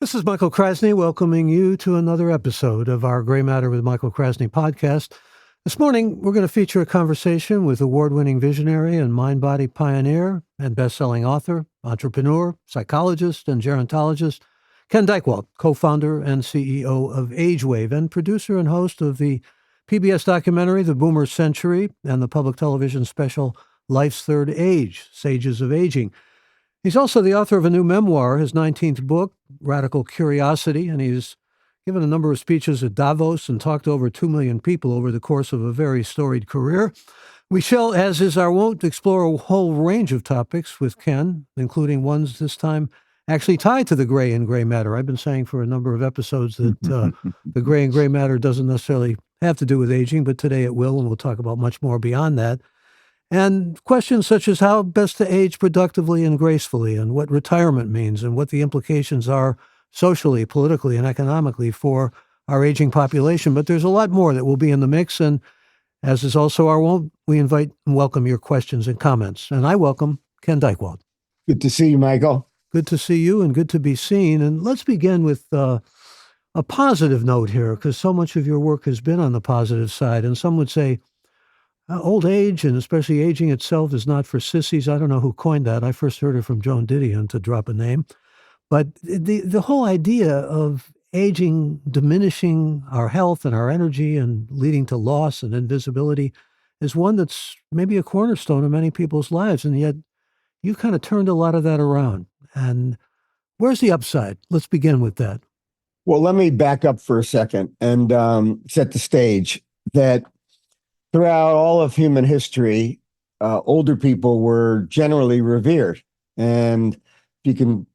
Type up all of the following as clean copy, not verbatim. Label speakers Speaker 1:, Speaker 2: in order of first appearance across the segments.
Speaker 1: This is Michael Krasny welcoming you to another episode of our Gray Matter with Michael Krasny podcast. This morning, we're going to feature a conversation with award-winning visionary and mind-body pioneer and best-selling author, entrepreneur, psychologist, and gerontologist, Ken Dychtwald, co-founder and CEO of AgeWave and producer and host of the PBS documentary, The Boomer Century, and the public television special, Life's Third Age, Sages of Aging. He's also the author of a new memoir, his 19th book, Radical Curiosity, and he's given a number of speeches at Davos and talked to over 2 million people over the course of a very storied career. We shall, as is our wont, explore a whole range of topics with Ken, including ones this time actually tied to the gray and gray matter. I've been saying for a number of episodes that the gray and gray matter doesn't necessarily have to do with aging, but today it will, and we'll talk about much more beyond that. And questions such as how best to age productively and gracefully, and what retirement means, and what the implications are socially, politically, and economically for our aging population. But there's a lot more that will be in the mix, and as is also our wont, we invite and welcome your questions and comments. And I welcome Ken Dychtwald.
Speaker 2: Good to see you, Michael.
Speaker 1: Good to see you and good to be seen. And let's begin with a positive note here, because so much of your work has been on the positive side. And some would say, old age, and especially aging itself, is not for sissies. I don't know who coined that. I first heard it from Joan Didion, to drop a name. But the whole idea of aging diminishing our health and our energy and leading to loss and invisibility is one that's maybe a cornerstone of many people's lives. And yet you've kind of turned a lot of that around. And where's the upside? Let's begin with that.
Speaker 2: Well, let me back up for a second and set the stage that throughout all of human history, older people were generally revered. And you can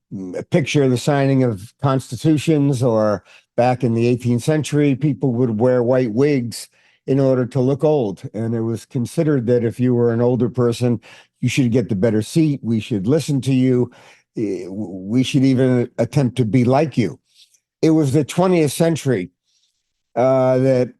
Speaker 2: picture the signing of constitutions, or back in the 18th century, people would wear white wigs in order to look old. And it was considered that if you were an older person, you should get the better seat. We should listen to you. We should even attempt to be like you. It was the 20th century that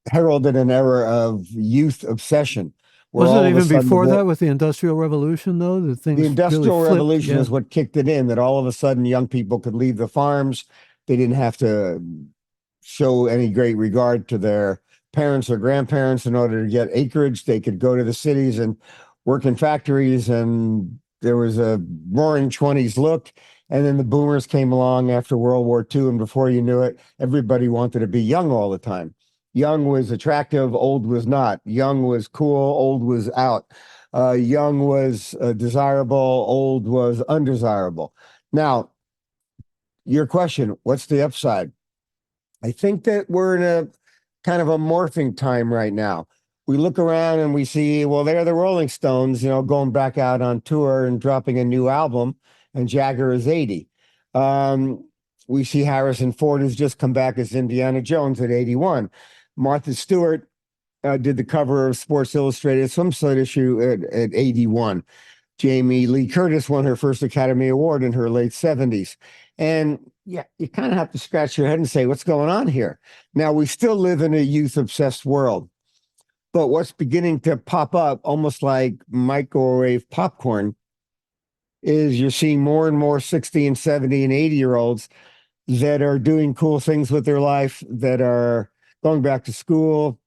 Speaker 2: heralded an era of youth obsession.
Speaker 1: Wasn't it even before that with the Industrial Revolution, though?
Speaker 2: The Industrial Revolution is what kicked it in, that all of a sudden young people could leave the farms. They didn't have to show any great regard to their parents or grandparents in order to get acreage. They could go to the cities and work in factories, and there was a roaring 20s look. And then the boomers came along after World War II, and before you knew it, everybody wanted to be young all the time. Young was attractive, old was not. Young was cool, old was out. Young was desirable, old was undesirable. Now, your question, what's the upside? I think that we're in a kind of a morphing time right now. We look around and we see, well, they're the Rolling Stones, going back out on tour and dropping a new album, and Jagger is 80. We see Harrison Ford has just come back as Indiana Jones at 81. Martha Stewart did the cover of Sports Illustrated swimsuit issue at 81. Jamie Lee Curtis won her first Academy Award in her late 70s. And yeah, you kind of have to scratch your head and say, what's going on here? Now, we still live in a youth-obsessed world. But what's beginning to pop up, almost like microwave popcorn, is you're seeing more and more 60 and 70 and 80-year-olds that are doing cool things with their life, that are going back to school,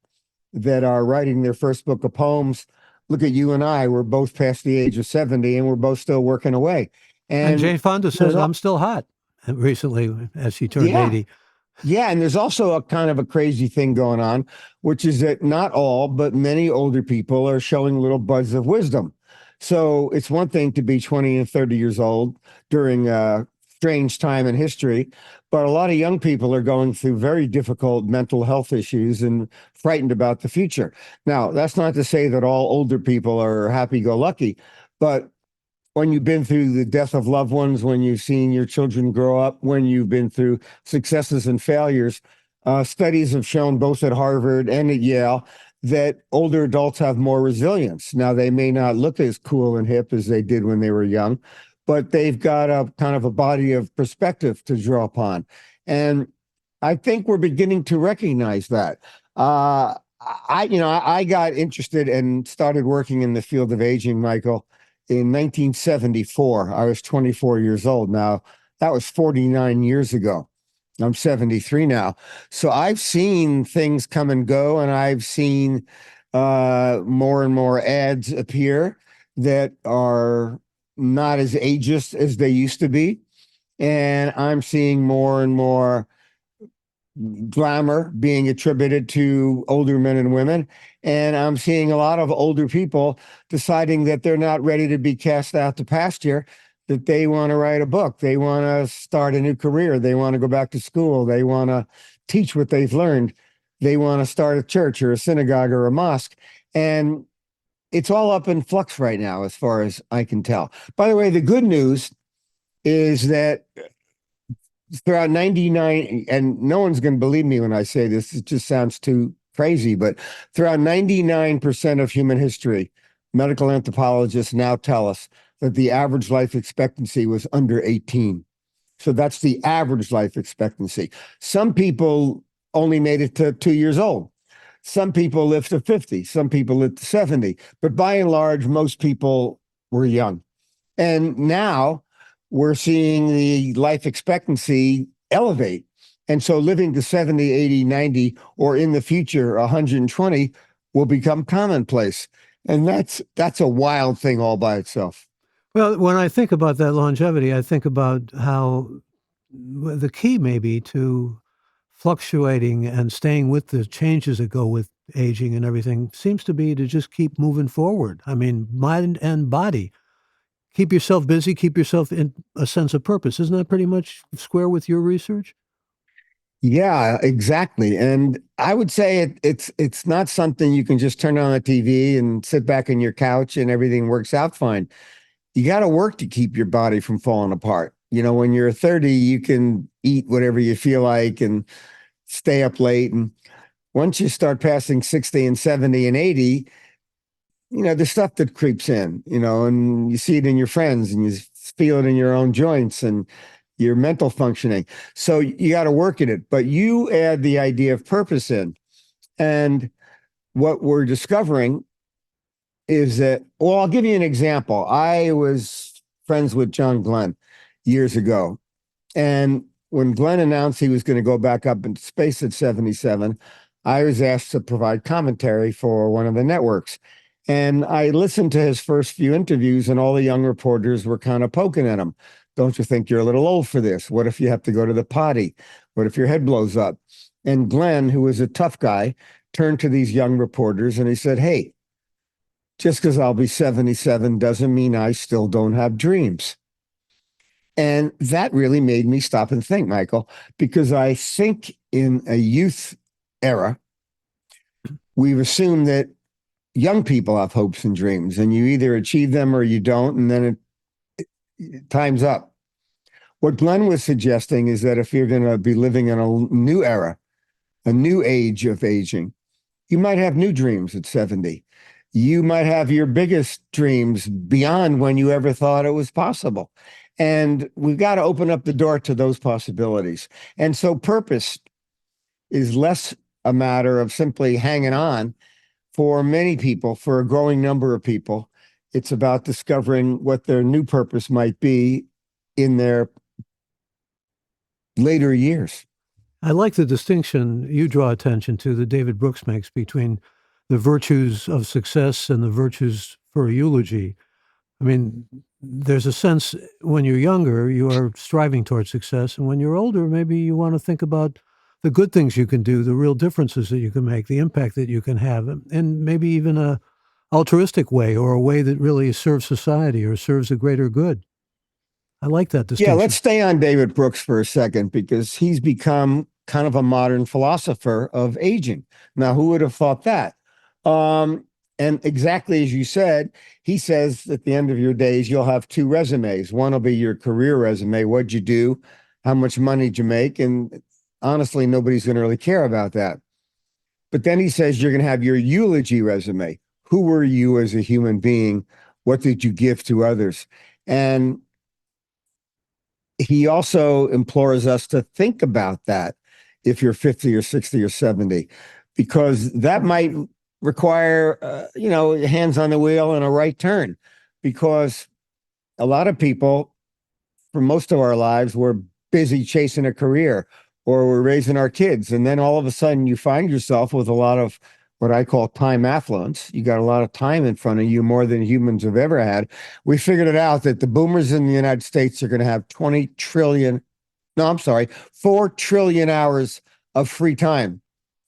Speaker 2: that are writing their first book of poems. Look at you and I. We're both past the age of 70, and we're both still working away.
Speaker 1: And Jane Fonda says, I'm still hot, recently, as she turned 80.
Speaker 2: Yeah, and there's also a kind of a crazy thing going on, which is that not all, but many older people are showing little buds of wisdom. So it's one thing to be 20 and 30 years old during a strange time in history, but a lot of young people are going through very difficult mental health issues and frightened about the future. Now, that's not to say that all older people are happy-go-lucky, but when you've been through the death of loved ones, when you've seen your children grow up, when you've been through successes and failures, studies have shown both at Harvard and at Yale that older adults have more resilience. Now, they may not look as cool and hip as they did when they were young, but they've got a kind of a body of perspective to draw upon. And I think we're beginning to recognize that. I got interested and started working in the field of aging, Michael, in 1974. I was 24 years old. Now, That was 49 years ago. I'm 73 now. So I've seen things come and go, and I've seen more and more ads appear that are not as ageist as they used to be. And I'm seeing more and more glamour being attributed to older men and women. And I'm seeing a lot of older people deciding that they're not ready to be cast out to pasture, that they want to write a book. They want to start a new career. They want to go back to school. They want to teach what they've learned. They want to start a church or a synagogue or a mosque. And it's all up in flux right now, as far as I can tell. By the way, the good news is that throughout 99, and no one's going to believe me when I say this, it just sounds too crazy, but throughout 99% of human history, medical anthropologists now tell us that the average life expectancy was under 18. So that's the average life expectancy. Some people only made it to 2 years old. Some people lived to 50. Some people lived to 70. But by and large, most people were young. And now we're seeing the life expectancy elevate. And so living to 70, 80, 90, or in the future, 120 will become commonplace. And that's a wild thing all by itself.
Speaker 1: Well, when I think about that longevity, I think about how the key maybe to fluctuating and staying with the changes that go with aging and everything seems to be to just keep moving forward. I mean, mind and body. Keep yourself busy, keep yourself in a sense of purpose. Isn't that pretty much square with your research?
Speaker 2: Yeah, exactly. And I would say it's not something you can just turn on the TV and sit back on your couch and everything works out fine. You got to work to keep your body from falling apart. You know, when you're 30, you can eat whatever you feel like and stay up late. And once you start passing 60 and 70 and 80, you know, the stuff that creeps in, you know, and you see it in your friends and you feel it in your own joints and your mental functioning. So you got to work at it. But you add the idea of purpose in. And what we're discovering is that, well, I'll give you an example. I was friends with John Glenn years ago. And when Glenn announced he was going to go back up into space at 77, I was asked to provide commentary for one of the networks. And I listened to his first few interviews, and all the young reporters were kind of poking at him. Don't you think you're a little old for this? What if you have to go to the potty? What if your head blows up? And Glenn, who was a tough guy, turned to these young reporters and he said, hey, just because I'll be 77 doesn't mean I still don't have dreams. And that really made me stop and think, Michael, because I think in a youth era, we've assumed that young people have hopes and dreams, and you either achieve them or you don't, and then time's up. What Glenn was suggesting is that if you're going to be living in a new era, a new age of aging, you might have new dreams at 70. You might have your biggest dreams beyond when you ever thought it was possible. And we've got to open up the door to those possibilities. And so purpose is less a matter of simply hanging on. For many people, for a growing number of people, it's about discovering what their new purpose might be in their later years.
Speaker 1: I like the distinction you draw attention to that David Brooks makes between the virtues of success and the virtues for a eulogy. I mean, there's a sense when you're younger, you are striving towards success. And when you're older, maybe you want to think about the good things you can do, the real differences that you can make, the impact that you can have, and maybe even a altruistic way or a way that really serves society or serves a greater good. I like that distinction.
Speaker 2: Yeah, let's stay on David Brooks for a second because he's become kind of a modern philosopher of aging. Now, who would have thought that? And exactly as you said, he says at the end of your days, you'll have two resumes. One will be your career resume. What'd you do? How much money did you make? And honestly, nobody's going to really care about that. But then he says you're going to have your eulogy resume. Who were you as a human being? What did you give to others? And he also implores us to think about that if you're 50 or 60 or 70, because that might require, hands on the wheel and a right turn, because a lot of people for most of our lives, we're busy chasing a career or we're raising our kids. And then all of a sudden you find yourself with a lot of what I call time affluence. You got a lot of time in front of you, more than humans have ever had. We figured it out that the boomers in the United States are going to have 4 trillion hours of free time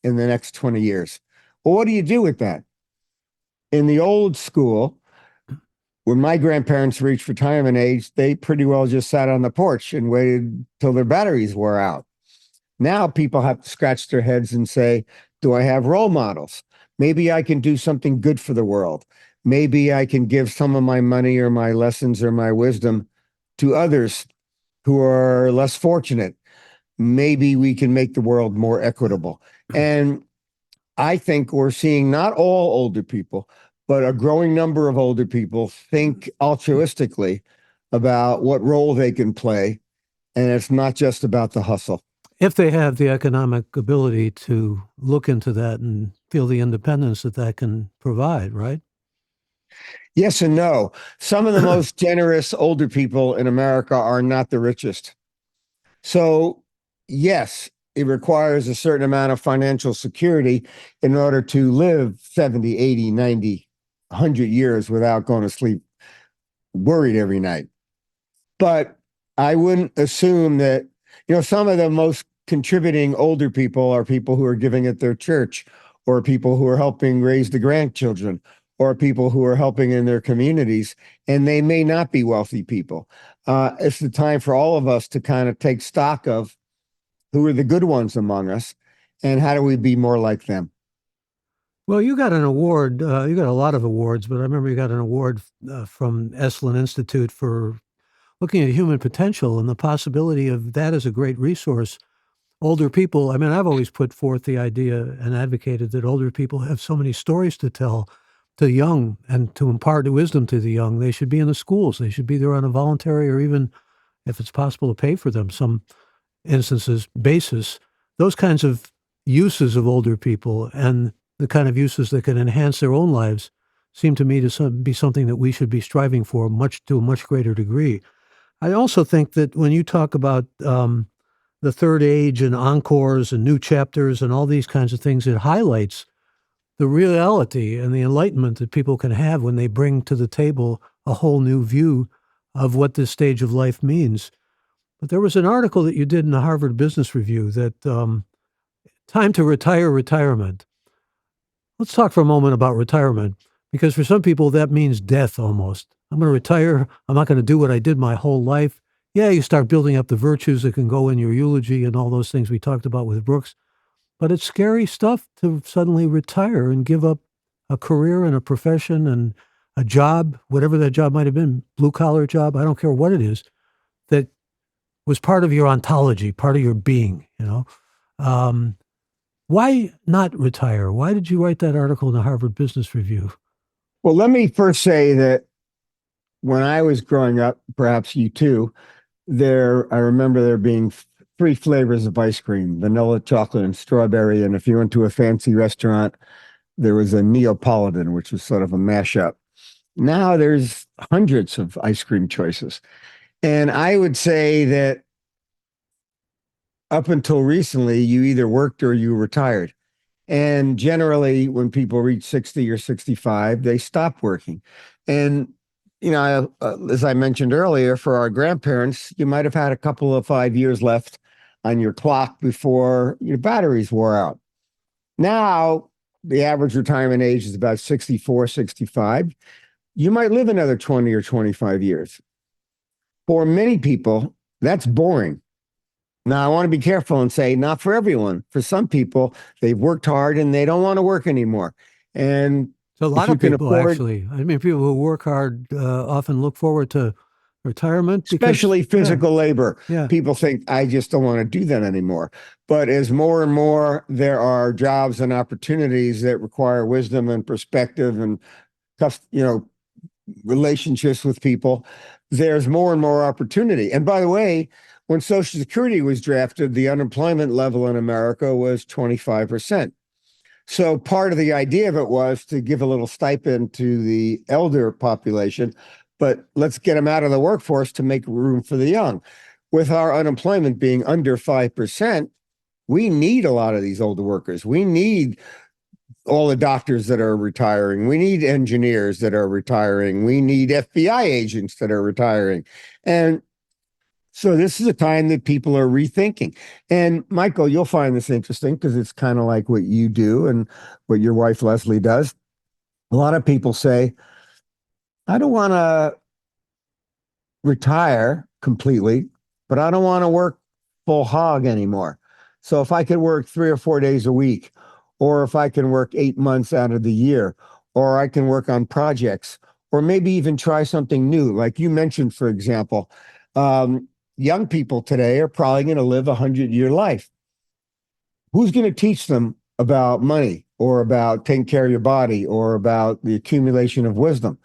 Speaker 2: in the next 20 years. Well, what do you do with that? In the old school, when my grandparents reached retirement age, they pretty well just sat on the porch and waited till their batteries wore out. Now people have to scratch their heads and say, do I have role models? Maybe I can do something good for the world. Maybe I can give some of my money or my lessons or my wisdom to others who are less fortunate. Maybe we can make the world more equitable. And I think we're seeing not all older people, but a growing number of older people think altruistically about what role they can play. And it's not just about the hustle.
Speaker 1: If they have the economic ability to look into that and feel the independence that that can provide, right?
Speaker 2: Yes and no. Some of the most generous older people in America are not the richest. So, yes, it requires a certain amount of financial security in order to live 70, 80, 90, 100 years without going to sleep worried every night. But I wouldn't assume that, some of the most contributing older people are people who are giving at their church, or people who are helping raise the grandchildren, or people who are helping in their communities, and they may not be wealthy people. It's the time for all of us to kind of take stock of who are the good ones among us and how do we be more like them.
Speaker 1: Well, you got an award. You got a lot of awards, but I remember you got an award from Esalen Institute for looking at human potential and the possibility of that as a great resource. Older people, I mean, I've always put forth the idea and advocated that older people have so many stories to tell to the young and to impart wisdom to the young. They should be in the schools. They should be there on a voluntary or even, if it's possible, to pay for them, some instances, basis. Those kinds of uses of older people and the kind of uses that can enhance their own lives seem to me to be something that we should be striving for to a much greater degree. I also think that when you talk about the third age and encores and new chapters and all these kinds of things, it highlights the reality and the enlightenment that people can have when they bring to the table a whole new view of what this stage of life means. But there was an article that you did in the Harvard Business Review that time to retire, retirement. Let's talk for a moment about retirement, because for some people that means death almost. I'm going to retire. I'm not going to do what I did my whole life. Yeah, you start building up the virtues that can go in your eulogy and all those things we talked about with Brooks. But it's scary stuff to suddenly retire and give up a career and a profession and a job, whatever that job might have been, blue-collar job, I don't care what it is, that was part of your ontology, part of your being, Why not retire? Why did you write that article in the Harvard Business Review?
Speaker 2: Well, let me first say that when I was growing up, perhaps you too, I remember there being 3 flavors of ice cream: vanilla, chocolate, and strawberry. And if you went to a fancy restaurant, there was a Neapolitan, which was sort of a mashup. Now there's hundreds of ice cream choices. And I would say that up until recently, you either worked or you retired. And generally, when people reach 60 or 65, they stop working. And, as I mentioned earlier, for our grandparents, you might have had a couple of 5 years left on your clock before your batteries wore out. Now, the average retirement age is about 64, 65. You might live another 20 or 25 years. For many people, that's boring. Now, I want to be careful and say not for everyone. For some people, they've worked hard and they don't want to work anymore. And
Speaker 1: so a lot of people, actually. I mean, people who work hard often look forward to retirement.
Speaker 2: Especially physical labor. Yeah. People think, I just don't want to do that anymore. But as more and more there are jobs and opportunities that require wisdom and perspective and, relationships with people, there's more and more opportunity. And by the way, when Social Security was drafted, the unemployment level in America was 25%. So part of the idea of it was to give a little stipend to the elder population, but let's get them out of the workforce to make room for the young. With our unemployment being under 5%, we need a lot of these older workers. We need all the doctors that are retiring. We need engineers that are retiring. We need FBI agents that are retiring. And so this is a time that people are rethinking. And Michael, you'll find this interesting because it's kind of like what you do and what your wife Leslie does. A lot of people say, I don't want to retire completely, but I don't want to work full hog anymore. So if I could work 3 or 4 days a week, or if I can work 8 months out of the year, or I can work on projects, or maybe even try something new. Like you mentioned, for example, young people today are probably going to live 100-year life. Who's going to teach them about money or about taking care of your body or about the accumulation of wisdom?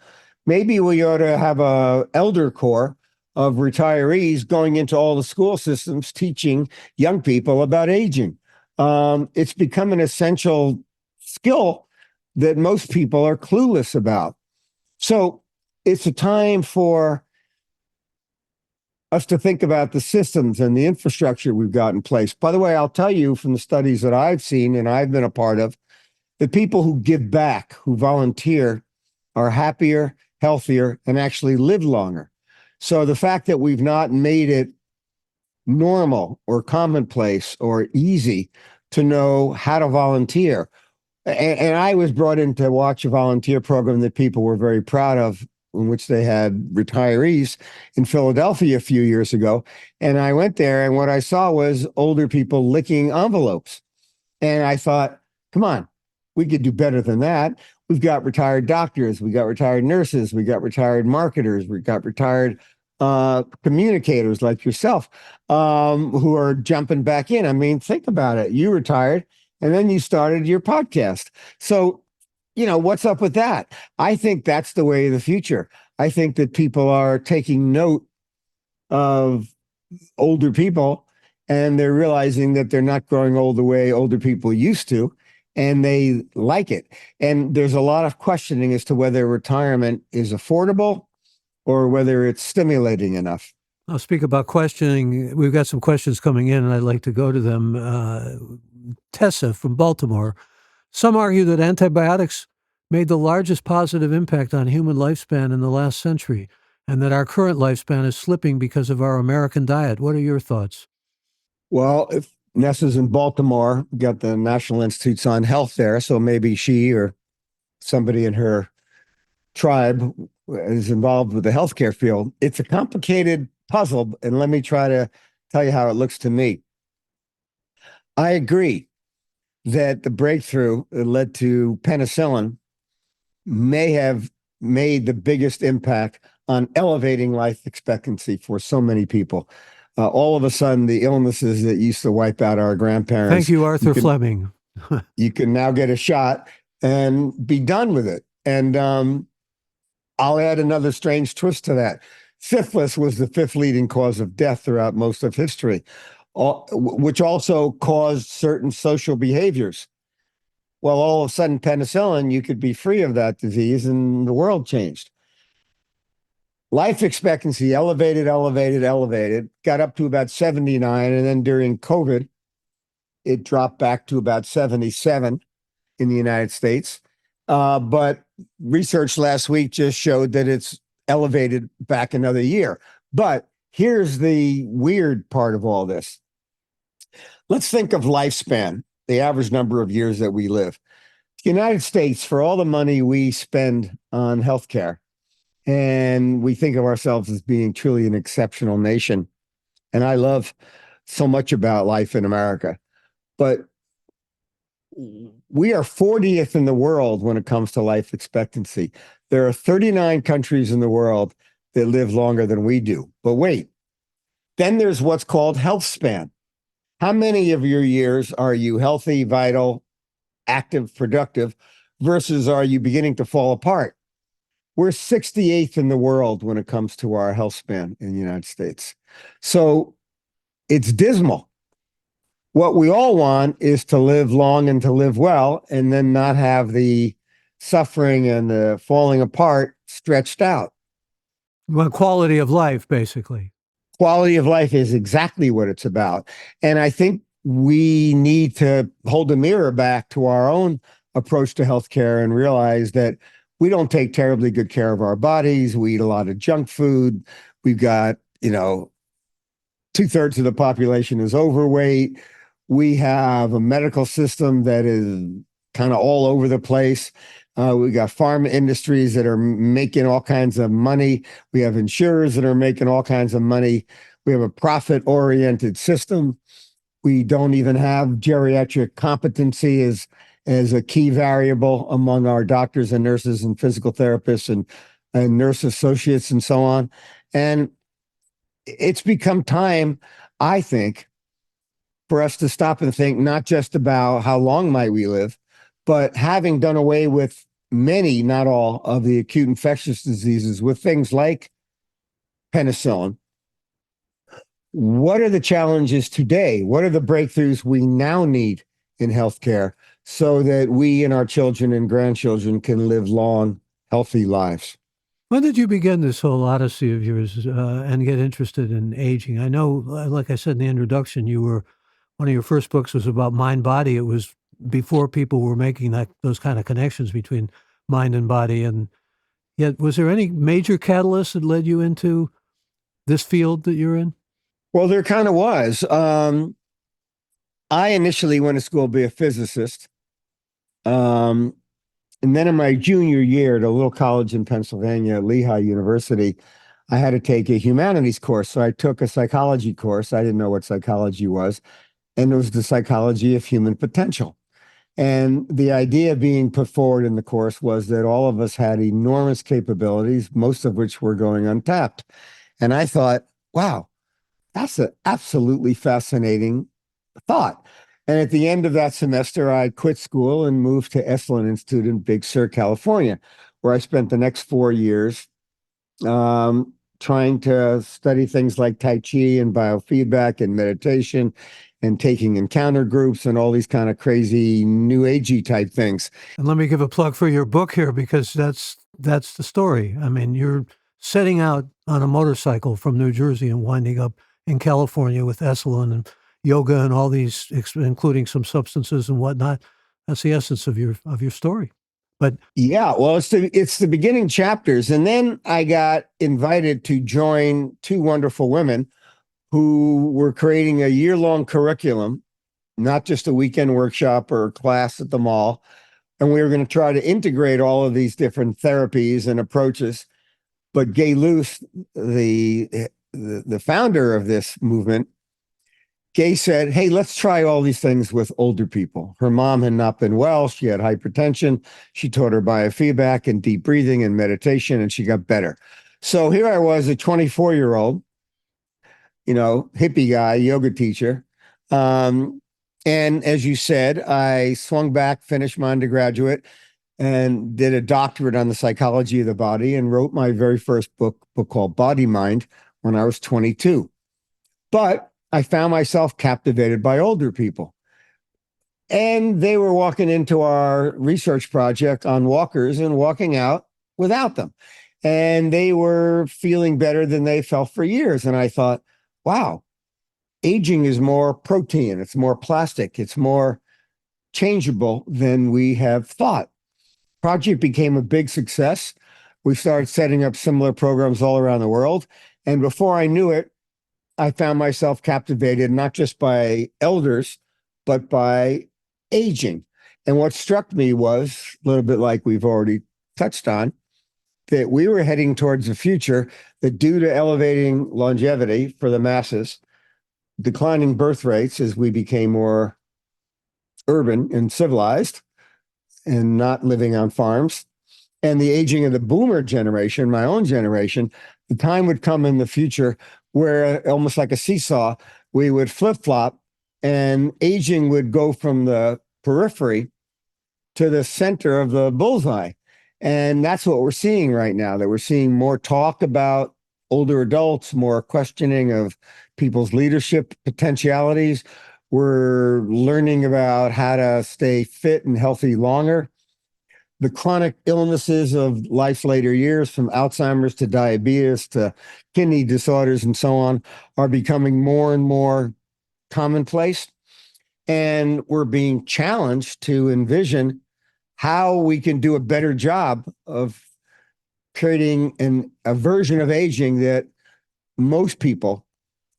Speaker 2: Maybe we ought to have a elder corps of retirees going into all the school systems teaching young people about aging. It's become an essential skill that most people are clueless about. So it's a time for us to think about the systems and the infrastructure we've got in place. By the way, I'll tell you from the studies that I've seen and I've been a part of, the people who give back, who volunteer, are happier, healthier, and actually live longer. So the fact that we've not made it normal or commonplace or easy to know how to volunteer. And I was brought in to watch a volunteer program that people were very proud of, in which they had retirees in Philadelphia a few years ago. And I went there, and what I saw was older people licking envelopes. And I thought, come on, we could do better than that. We've got retired doctors, we got retired nurses, we got retired marketers, we got retired communicators like yourself who are jumping back in. I mean, think about it. You retired and then you started your podcast. So, what's up with that? I think that's the way of the future. I think that people are taking note of older people and they're realizing that they're not growing old the way older people used to, and they like it. And there's a lot of questioning as to whether retirement is affordable or whether it's stimulating enough.
Speaker 1: I'll speak about questioning. We've got some questions coming in, and I'd like to go to them. Tessa from Baltimore. Some argue that antibiotics made the largest positive impact on human lifespan in the last century, and that our current lifespan is slipping because of our American diet. What are your thoughts?
Speaker 2: Well, if Nessa's in Baltimore, got the National Institutes on Health there, so maybe she or somebody in her tribe is involved with the healthcare field. It's a complicated puzzle, and let me try to tell you how it looks to me. I agree that the breakthrough that led to penicillin may have made the biggest impact on elevating life expectancy for so many people. All of a sudden, the illnesses that used to wipe out our grandparents.
Speaker 1: Thank you, Arthur Fleming.
Speaker 2: You can now get a shot and be done with it. And I'll add another strange twist to that. Syphilis was the 5th leading cause of death throughout most of history, which also caused certain social behaviors. Well, all of a sudden, penicillin, you could be free of that disease, and the world changed. Life expectancy elevated, got up to about 79, and then during COVID, it dropped back to about 77 in the United States. But research last week just showed that it's elevated back another year. But here's the weird part of all this. Let's think of lifespan, the average number of years that we live. The United States, for all the money we spend on healthcare, and we think of ourselves as being truly an exceptional nation, and I love so much about life in America, but we are 40th in the world when it comes to life expectancy. There are 39 countries in the world that live longer than we do. But wait, then there's what's called health span. How many of your years are you healthy, vital, active, productive, versus are you beginning to fall apart? We're 68th in the world when it comes to our health span in the United States. So it's dismal. What we all want is to live long and to live well, and then not have the suffering and the falling apart stretched out.
Speaker 1: Well, quality of life, basically.
Speaker 2: Quality of life is exactly what it's about. And I think we need to hold a mirror back to our own approach to healthcare and realize that we don't take terribly good care of our bodies. We eat a lot of junk food. We've got, 2/3 of the population is overweight. We have a medical system that is kind of all over the place. We got pharma industries that are making all kinds of money. We have insurers that are making all kinds of money. We have a profit-oriented system. We don't even have geriatric competency as a key variable among our doctors and nurses and physical therapists and nurse associates and so on. And it's become time, I think, for us to stop and think not just about how long might we live, but having done away with many, not all, of the acute infectious diseases with things like penicillin. What are the challenges today? What are the breakthroughs we now need in healthcare so that we and our children and grandchildren can live long, healthy lives?
Speaker 1: When did you begin this whole odyssey of yours and get interested in aging? I know, like I said in the introduction, one of your first books was about mind body. It was before people were making those kind of connections between mind and body. And yet, was there any major catalyst that led you into this field that you're in?
Speaker 2: Well, there kind of was. I initially went to school to be a physicist. And then in my junior year at a little college in Pennsylvania, Lehigh University, I had to take a humanities course. So I took a psychology course. I didn't know what psychology was. And it was the psychology of human potential. And the idea being put forward in the course was that all of us had enormous capabilities, most of which were going untapped. And I thought, wow, that's an absolutely fascinating thought. And at the end of that semester, I quit school and moved to Esalen Institute in Big Sur, California, where I spent the next 4 years trying to study things like Tai Chi and biofeedback and meditation and taking encounter groups and all these kind of crazy new agey type things.
Speaker 1: And let me give a plug for your book here, because that's the story. I mean, you're setting out on a motorcycle from New Jersey and winding up in California with Esalen and yoga and all these, including some substances and whatnot. That's the essence of your story. But
Speaker 2: yeah, well, it's the beginning chapters. And then I got invited to join two wonderful women who were creating a year-long curriculum, not just a weekend workshop or a class at the mall. And we were going to try to integrate all of these different therapies and approaches. But Gay Luce, the founder of this movement, Gay said, hey, let's try all these things with older people. Her mom had not been well. She had hypertension. She taught her biofeedback and deep breathing and meditation, and she got better. So here I was, a 24-year-old, hippie guy, yoga teacher. And as you said, I swung back, finished my undergraduate, and did a doctorate on the psychology of the body and wrote my very first book called Body Mind when I was 22. But I found myself captivated by older people. And they were walking into our research project on walkers and walking out without them. And they were feeling better than they felt for years. And I thought, wow, aging is more protein, it's more plastic, it's more changeable than we have thought. Project became a big success. We started setting up similar programs all around the world. And before I knew it, I found myself captivated not just by elders, but by aging. And what struck me was, a little bit like we've already touched on, that we were heading towards a future that, due to elevating longevity for the masses, declining birth rates as we became more urban and civilized and not living on farms, and the aging of the boomer generation, my own generation, the time would come in the future where, almost like a seesaw, we would flip-flop and aging would go from the periphery to the center of the bullseye. And that's what we're seeing right now, that we're seeing more talk about older adults, more questioning of people's leadership potentialities. We're learning about how to stay fit and healthy longer. the chronic illnesses of life's later years, from Alzheimer's to diabetes to kidney disorders and so on, are becoming more and more commonplace. And we're being challenged to envision how we can do a better job of creating a version of aging that most people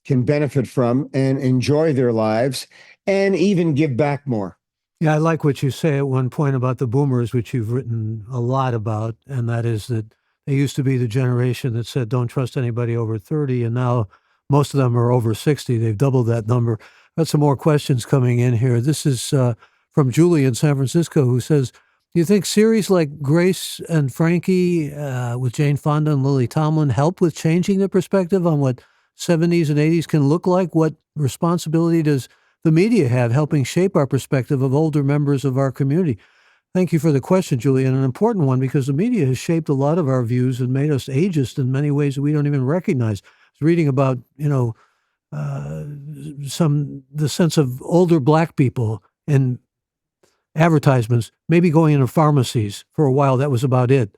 Speaker 2: can benefit from and enjoy their lives and even give back more.
Speaker 1: Yeah, I like what you say at one point about the boomers, which you've written a lot about, and that is that they used to be the generation that said, don't trust anybody over 30, and now most of them are over 60. They've doubled that number. Got some more questions coming in here. This is from Julie in San Francisco, who says, do you think series like Grace and Frankie with Jane Fonda and Lily Tomlin help with changing the perspective on what 70s and 80s can look like? What responsibility does the media have helping shape our perspective of older members of our community? Thank you for the question, Julie, and an important one, because the media has shaped a lot of our views and made us ageist in many ways that we don't even recognize. I was reading about, the sense of older Black people in advertisements, maybe going into pharmacies for a while. That was about it.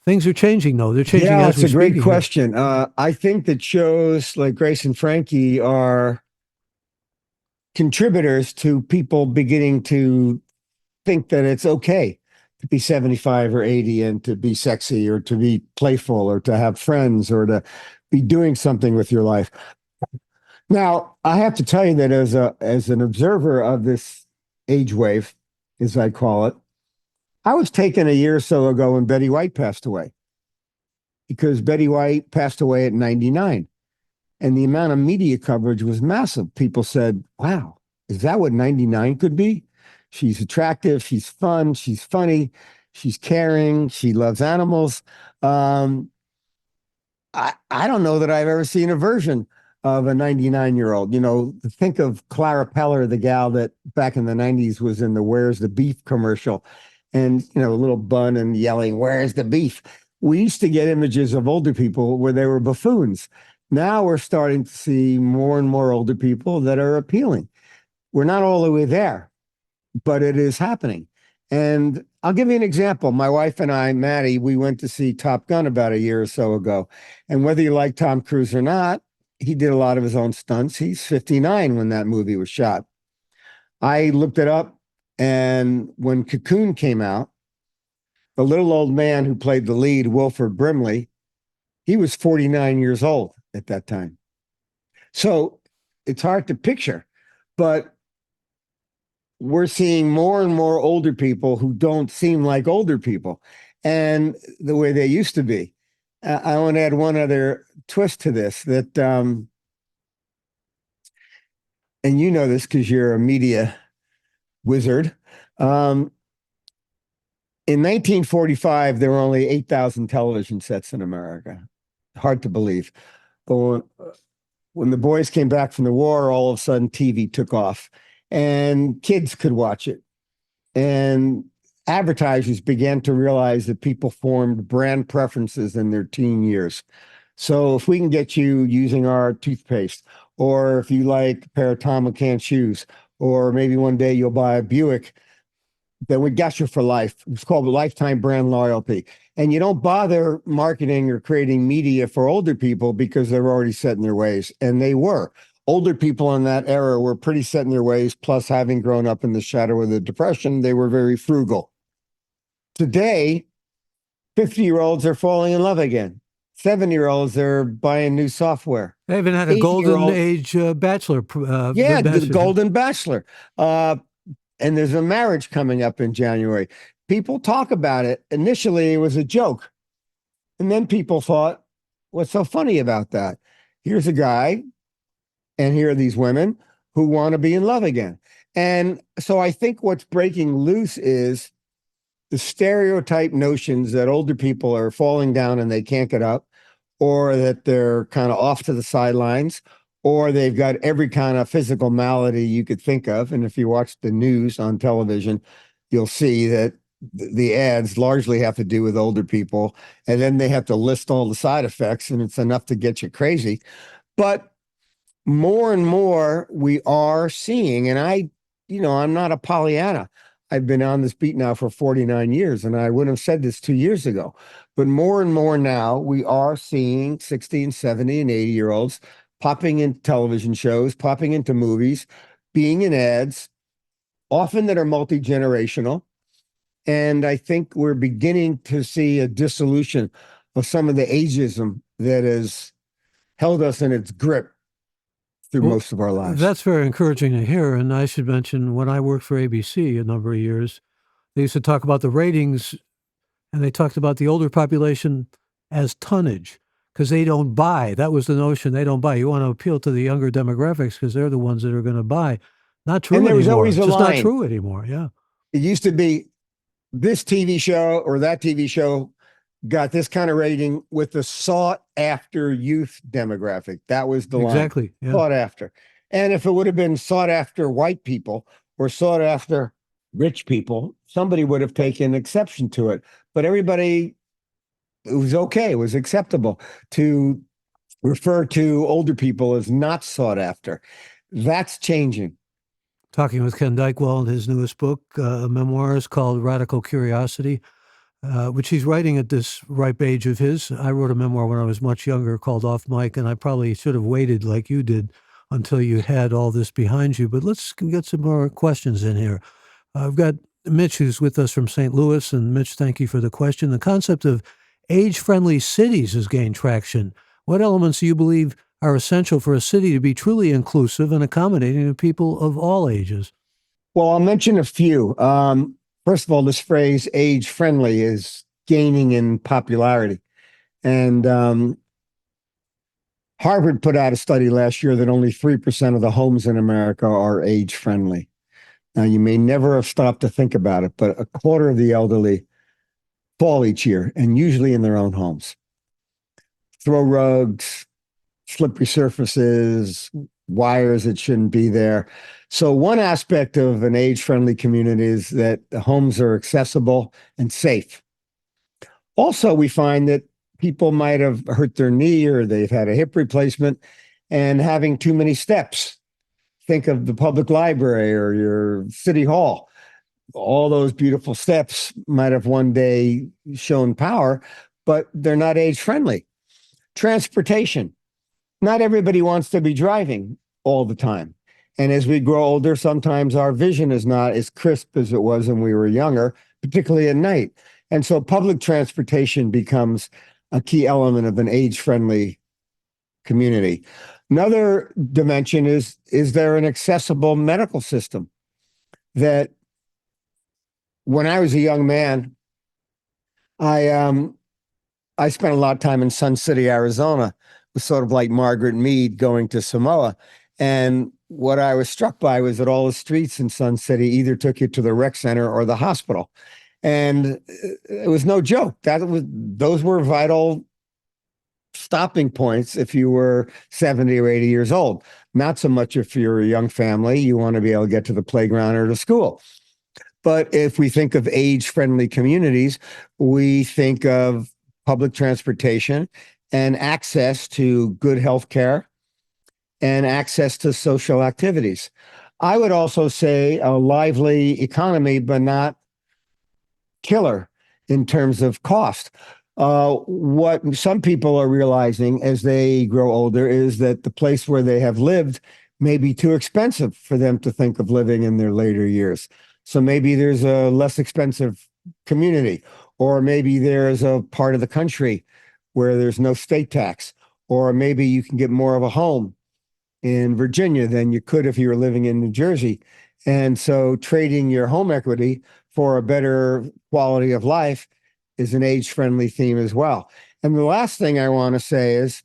Speaker 1: Things are changing, though. They're changing as we speak.
Speaker 2: That's a great question. I think that shows like Grace and Frankie are contributors to people beginning to think that it's okay to be 75 or 80 and to be sexy or to be playful or to have friends or to be doing something with your life. Now, I have to tell you that as an observer of this age wave, as I call it, I was taken a year or so ago when Betty White passed away, because Betty White passed away at 99. And the amount of media coverage was massive. People said, wow, is that what 99 could be? She's attractive, she's fun, she's funny, she's caring, she loves animals. I don't know that I've ever seen a version of a 99-year-old. Think of Clara Peller, the gal that back in the 90s was in the Where's the Beef commercial. And, a little bun and yelling, where's the beef? We used to get images of older people where they were buffoons. Now we're starting to see more and more older people that are appealing. We're not all the way there, but it is happening. And I'll give you an example. My wife and I, Maddie, we went to see Top Gun about a year or so ago. And whether you like Tom Cruise or not, he did a lot of his own stunts. He's 59 when that movie was shot. I looked it up, and when Cocoon came out, the little old man who played the lead, Wilford Brimley, he was 49 years old at that time. So it's hard to picture, but we're seeing more and more older people who don't seem like older people and the way they used to be. I want to add one other twist to this, that, and you know this because you're a media wizard. In 1945, there were only 8,000 television sets in America. Hard to believe. But when the boys came back from the war, all of a sudden TV took off and kids could watch it. And advertisers began to realize that people formed brand preferences in their teen years. So if we can get you using our toothpaste, or if you like a pair of Tom McCann shoes, or maybe one day you'll buy a Buick, then we got you for life. It's called lifetime brand loyalty. And you don't bother marketing or creating media for older people because they're already set in their ways. And they were. Older people in that era were pretty set in their ways, plus having grown up in the shadow of the Depression, they were very frugal. Today, 50-year-olds are falling in love again. 70-year-olds are buying new software.
Speaker 1: They even had a golden age bachelor.
Speaker 2: The golden bachelor. And there's a marriage coming up in January. People talk about it. Initially, it was a joke. And then people thought, what's so funny about that? Here's a guy, and here are these women who want to be in love again. And so I think what's breaking loose is the stereotype notions that older people are falling down and they can't get up, or that they're kind of off to the sidelines, or they've got every kind of physical malady you could think of. And if you watch the news on television, you'll see that the ads largely have to do with older people. And then they have to list all the side effects, and it's enough to get you crazy. But more and more we are seeing, and I'm not a Pollyanna. I've been on this beat now for 49 years, and I wouldn't have said this 2 years ago. But more and more now, we are seeing 60 and 70 and 80-year-olds popping into television shows, popping into movies, being in ads, often that are multi-generational. And I think we're beginning to see a dissolution of some of the ageism that has held us in its grip through most of our lives.
Speaker 1: That's very encouraging to hear. And I should mention, when I worked for ABC a number of years, they used to talk about the ratings, and they talked about the older population as tonnage, because they don't buy. That was the notion. They don't buy. You want to appeal to the younger demographics because they're the ones that are going to buy. Not true anymore. And there was always a line. It's just not true anymore. Yeah.
Speaker 2: It used to be this TV show or that TV show got this kind of rating with the sought after youth demographic. That was the line.
Speaker 1: Exactly. Yeah.
Speaker 2: Sought after. And if it would have been sought after white people or sought after rich people, somebody would have taken exception to it. But everybody, it was okay. It was acceptable to refer to older people as not sought after. That's changing.
Speaker 1: Talking with Ken Dychtwald, his newest book, a memoir, is called Radical Curiosity, which he's writing at this ripe age of his. I wrote a memoir when I was much younger called Off Mic, and I probably should have waited like you did until you had all this behind you. But let's get some more questions in here. I've got Mitch, who's with us from St. Louis. And Mitch, thank you for the question. The concept of age-friendly cities has gained traction. What elements do you believe are essential for a city to be truly inclusive and accommodating to people of all ages?
Speaker 2: Well, I'll mention a few. First of all, this phrase age-friendly is gaining in popularity. And Harvard put out a study last year that only 3% of the homes in America are age-friendly. Now, you may never have stopped to think about it, but a quarter of the elderly fall each year, and usually in their own homes. Throw rugs, slippery surfaces, wires that shouldn't be there. So one aspect of an age-friendly community is that the homes are accessible and safe. Also, we find that people might have hurt their knee or they've had a hip replacement and having too many steps. Think of the public library or your city hall. All those beautiful steps might have one day shown power, but they're not age-friendly. Transportation. Not everybody wants to be driving all the time. And as we grow older, sometimes our vision is not as crisp as it was when we were younger, particularly at night. And so public transportation becomes a key element of an age-friendly community. Another dimension is there an accessible medical system? That when I was a young man, I spent a lot of time in Sun City, Arizona. It was sort of like Margaret Mead going to Samoa. And what I was struck by was that all the streets in Sun City either took you to the rec center or the hospital. And it was no joke. Those were vital stopping points if you were 70 or 80 years old. Not so much if you're a young family, you want to be able to get to the playground or to school. But if we think of age-friendly communities, we think of public transportation and access to good health care and access to social activities. I would also say a lively economy, but not killer in terms of cost. What some people are realizing as they grow older is that the place where they have lived may be too expensive for them to think of living in their later years. So maybe there's a less expensive community, or maybe there's a part of the country where there's no state tax, or maybe you can get more of a home in Virginia than you could if you were living in New Jersey. And so trading your home equity for a better quality of life is an age-friendly theme as well. And the last thing I want to say is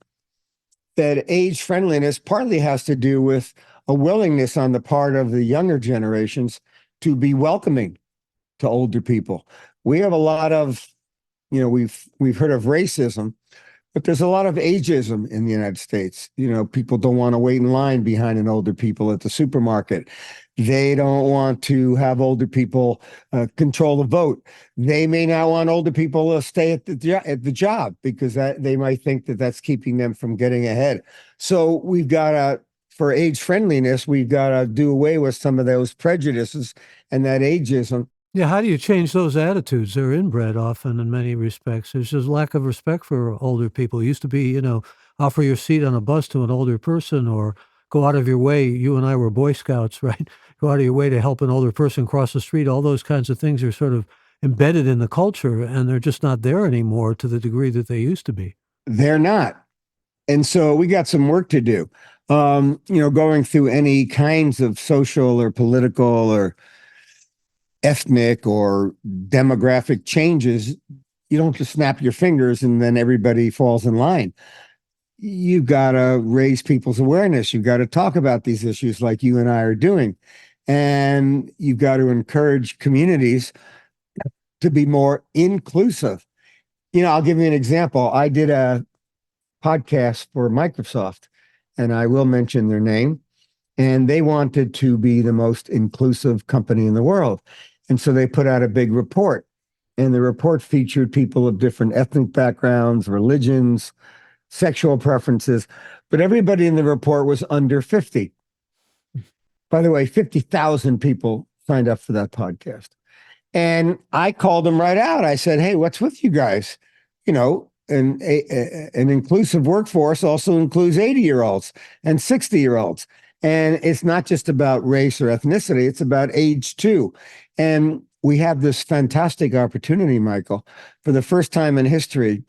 Speaker 2: that age friendliness partly has to do with a willingness on the part of the younger generations to be welcoming to older people. We have a lot of, we've heard of racism, but there's a lot of ageism in the United States. People don't want to wait in line behind an older people at the supermarket. They don't want to have older people control the vote. They may not want older people to stay at the job because they might think that that's keeping them from getting ahead. So we've got to for age friendliness, we've got to do away with some of those prejudices and that ageism.
Speaker 1: Yeah, how do you change those attitudes? They're inbred often in many respects. There's just lack of respect for older people. It used to be, offer your seat on a bus to an older person or go out of your way. You and I were Boy Scouts, right? Go out of your way to help an older person cross the street. All those kinds of things are sort of embedded in the culture, and they're just not there anymore to the degree that they used to be.
Speaker 2: They're not. And so we got some work to do. Going through any kinds of social or political or ethnic or demographic changes, you don't just snap your fingers and then everybody falls in line. You've got to raise people's awareness. You've got to talk about these issues like you and I are doing. And you've got to encourage communities to be more inclusive. I'll give you an example. I did a podcast for Microsoft, and I will mention their name. And they wanted to be the most inclusive company in the world. And so they put out a big report. And the report featured people of different ethnic backgrounds, religions, sexual preferences. But everybody in the report was under 50. By the way, 50,000 people signed up for that podcast. And I called them right out. I said, hey, what's with you guys? An inclusive workforce also includes 80-year-olds and 60-year-olds. And it's not just about race or ethnicity, it's about age too. And we have this fantastic opportunity, Michael, for the first time in history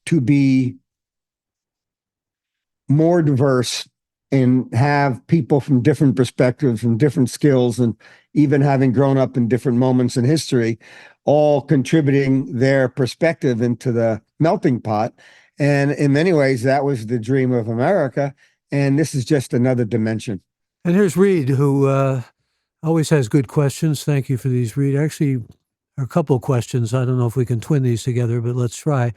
Speaker 2: to be more diverse and have people from different perspectives and different skills, and even having grown up in different moments in history, all contributing their perspective into the melting pot. And in many ways, that was the dream of America. And this is just another dimension.
Speaker 1: And here's Reed, who always has good questions. Thank you for these, Reed. Actually, a couple of questions. I don't know if we can twin these together, but let's try.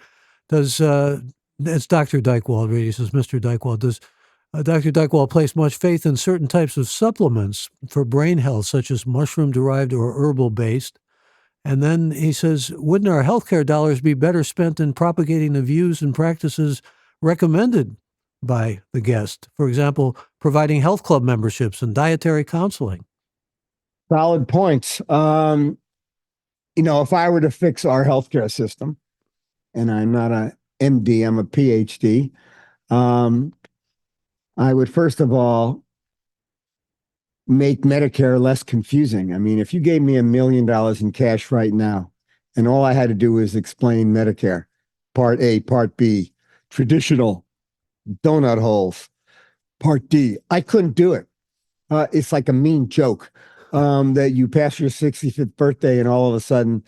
Speaker 1: It's Dr. Dychtwald, Reed. He says, Mr. Dychtwald, does Dr. Dychtwald place much faith in certain types of supplements for brain health, such as mushroom-derived or herbal-based? And then he says, wouldn't our healthcare dollars be better spent in propagating the views and practices recommended by the guest? For example, providing health club memberships and dietary counseling.
Speaker 2: Solid points. If I were to fix our healthcare system, and I'm not a MD, I'm a PhD, I would first of all make Medicare less confusing. I mean, if you gave me $1 million in cash right now, and all I had to do was explain Medicare, Part A, Part B, traditional donut holes, Part D, I couldn't do it. It's like a mean joke that you pass your 65th birthday and all of a sudden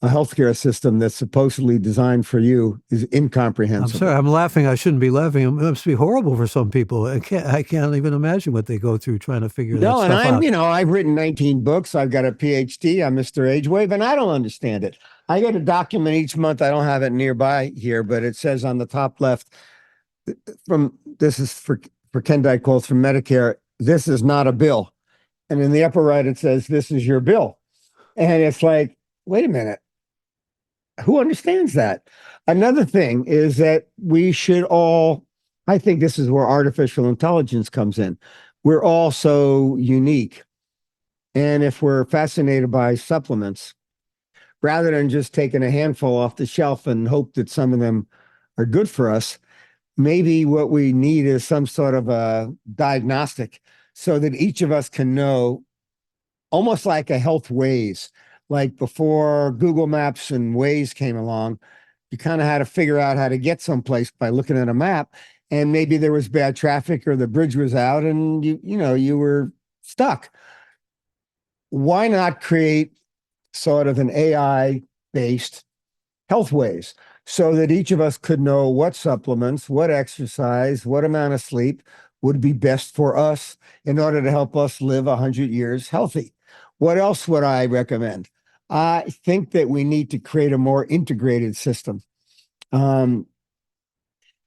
Speaker 2: a healthcare system that's supposedly designed for you is incomprehensible.
Speaker 1: I'm sorry, I'm laughing. I shouldn't be laughing. It must be horrible for some people. I can't even imagine what they go through trying to figure that stuff out.
Speaker 2: No, and I've written 19 books. I've got a PhD. I'm Mr. Agewave, and I don't understand it. I get a document each month. I don't have it nearby here, but it says on the top left, this is for Ken Dychtwald from Medicare, this is not a bill. And in the upper right, it says, this is your bill. And it's like, wait a minute. Who understands that? Another thing is that we should all, I think this is where artificial intelligence comes in. We're all so unique. And if we're fascinated by supplements, rather than just taking a handful off the shelf and hope that some of them are good for us, maybe what we need is some sort of a diagnostic so that each of us can know, almost like a health Waze. Like before Google Maps and Waze came along, you kind of had to figure out how to get someplace by looking at a map. And maybe there was bad traffic or the bridge was out and you were stuck. Why not create sort of an AI-based health Waze so that each of us could know what supplements, what exercise, what amount of sleep would be best for us in order to help us live 100 years healthy? What else would I recommend? I think that we need to create a more integrated system.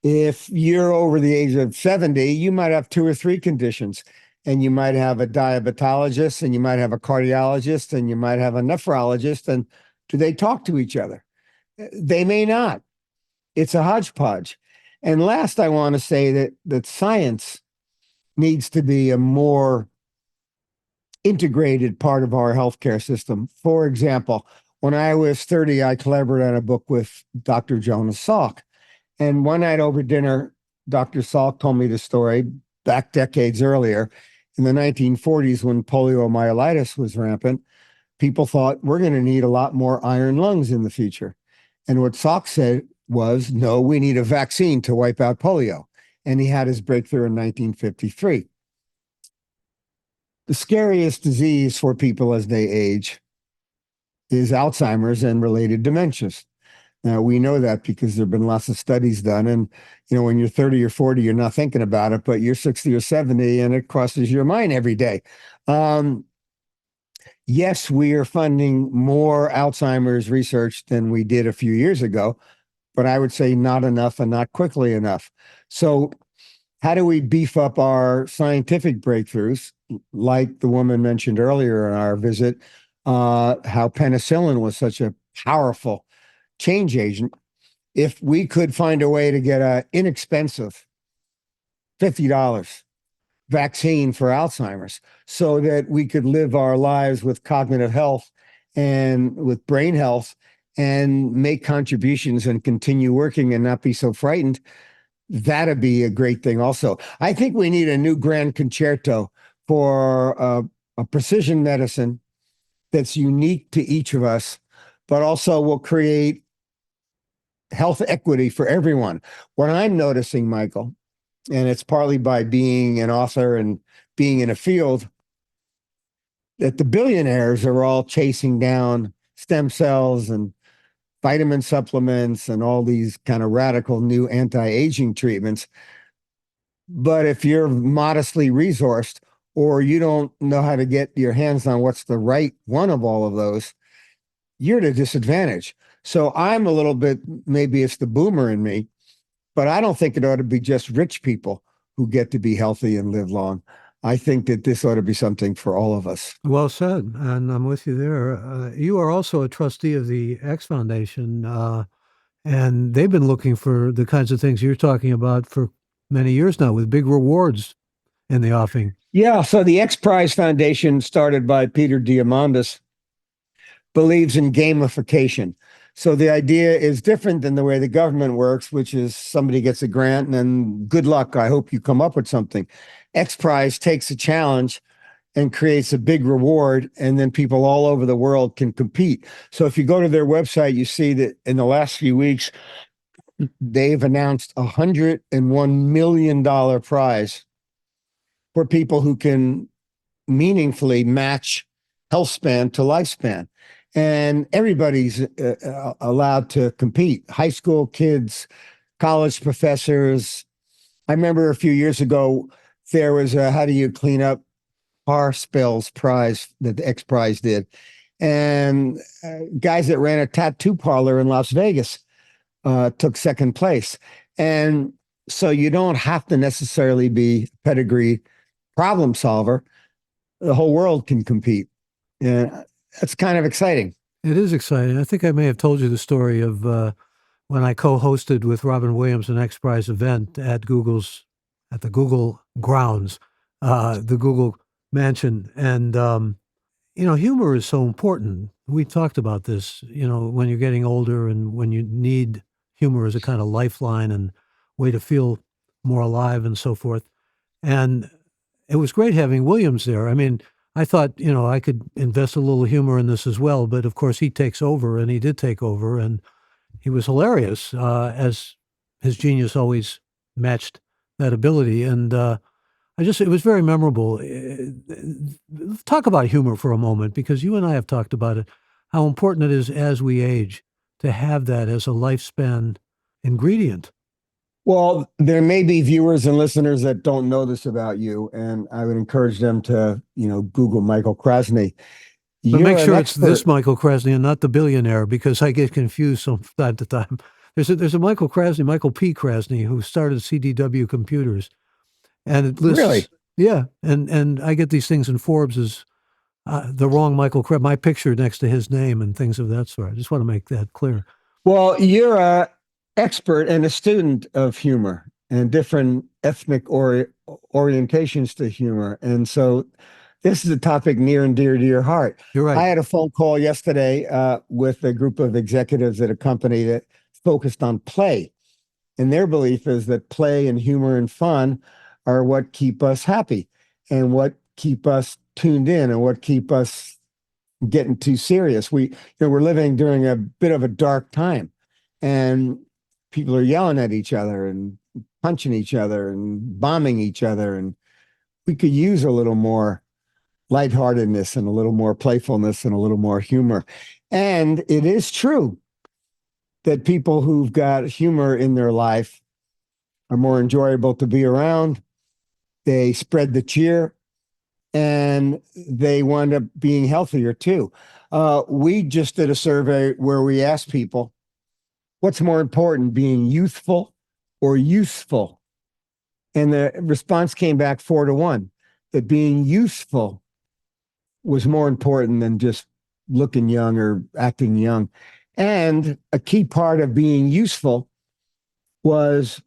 Speaker 2: If you're over the age of 70, you might have 2 or 3 conditions, and you might have a diabetologist, and you might have a cardiologist, and you might have a nephrologist. And do they talk to each other? They may not. It's a hodgepodge. And last, I want to say that science needs to be a more integrated part of our healthcare system. For example, when I was 30, I collaborated on a book with Dr. Jonas Salk. And one night over dinner, Dr. Salk told me the story back decades earlier. In the 1940s, when poliomyelitis was rampant, people thought we're going to need a lot more iron lungs in the future. And what Salk said was, no, we need a vaccine to wipe out polio. And he had his breakthrough in 1953. The scariest disease for people as they age is Alzheimer's and related dementias. Now, we know that because there have been lots of studies done. And, when you're 30 or 40, you're not thinking about it, but you're 60 or 70 and it crosses your mind every day. Yes, we are funding more Alzheimer's research than we did a few years ago, but I would say not enough and not quickly enough. So how do we beef up our scientific breakthroughs, like the woman mentioned earlier in our visit, how penicillin was such a powerful change agent? If we could find a way to get an inexpensive $50 vaccine for Alzheimer's so that we could live our lives with cognitive health and with brain health and make contributions and continue working and not be so frightened, that'd be a great thing also. I think we need a new grand concerto for a precision medicine that's unique to each of us, but also will create health equity for everyone. What I'm noticing, Michael, and it's partly by being an author and being in a field, that the billionaires are all chasing down stem cells and vitamin supplements and all these kind of radical new anti-aging treatments. But if you're modestly resourced or you don't know how to get your hands on what's the right one of all of those, you're at a disadvantage. So I'm a little bit, maybe it's the boomer in me, but I don't think it ought to be just rich people who get to be healthy and live long. I think that this ought to be something for all of us.
Speaker 1: Well said, and I'm with you there. You are also a trustee of the X Foundation, and they've been looking for the kinds of things you're talking about for many years now, with big rewards in the offing.
Speaker 2: Yeah, so the X Prize Foundation, started by Peter Diamandis, believes in gamification. So the idea is different than the way the government works, which is somebody gets a grant and then good luck, I hope you come up with something. X Prize takes a challenge and creates a big reward, and then people all over the world can compete. So if you go to their website, you see that in the last few weeks, they've announced $101 million prize for people who can meaningfully match health span to lifespan. And everybody's allowed to compete. High school kids, college professors. I remember a few years ago, there was a how do you clean up car spills prize that the X Prize did. And guys that ran a tattoo parlor in Las Vegas took second place. And so you don't have to necessarily be a pedigree problem solver. The whole world can compete. And that's kind of exciting.
Speaker 1: It is exciting. I think I may have told you the story of when I co-hosted with Robin Williams an X Prize event at the Google grounds, the Google mansion. And, humor is so important. We talked about this, when you're getting older and when you need humor as a kind of lifeline and way to feel more alive and so forth. And it was great having Williams there. I mean, I thought, I could invest a little humor in this as well, but of course he takes over, and he did take over, and he was hilarious, as his genius always matched that ability. And it was very memorable. Talk about humor for a moment, because you and I have talked about it, how important it is as we age to have that as a lifespan ingredient.
Speaker 2: Well, there may be viewers and listeners that don't know this about you, and I would encourage them to, Google Michael Krasny.
Speaker 1: But make sure it's this Michael Krasny and not the billionaire, because I get confused from time to time. There's a Michael Krasny, Michael P. Krasny, who started CDW Computers, and it lists,
Speaker 2: really,
Speaker 1: yeah, and I get these things in Forbes as the wrong Michael Krasny, my picture next to his name and things of that sort. I just want to make that clear.
Speaker 2: Well, you're a expert and a student of humor and different ethnic orientations to humor. And so this is a topic near and dear to your heart.
Speaker 1: You're right.
Speaker 2: I had a phone call yesterday with a group of executives at a company that focused on play. And their belief is that play and humor and fun are what keep us happy and what keep us tuned in and what keep us getting too serious. We're living during a bit of a dark time, and people are yelling at each other and punching each other and bombing each other. And we could use a little more lightheartedness and a little more playfulness and a little more humor. And it is true that people who've got humor in their life are more enjoyable to be around. They spread the cheer and they wind up being healthier too. We just did a survey where we asked people, what's more important, being youthful or useful? And the response came back 4-1, that being useful was more important than just looking young or acting young. And a key part of being useful was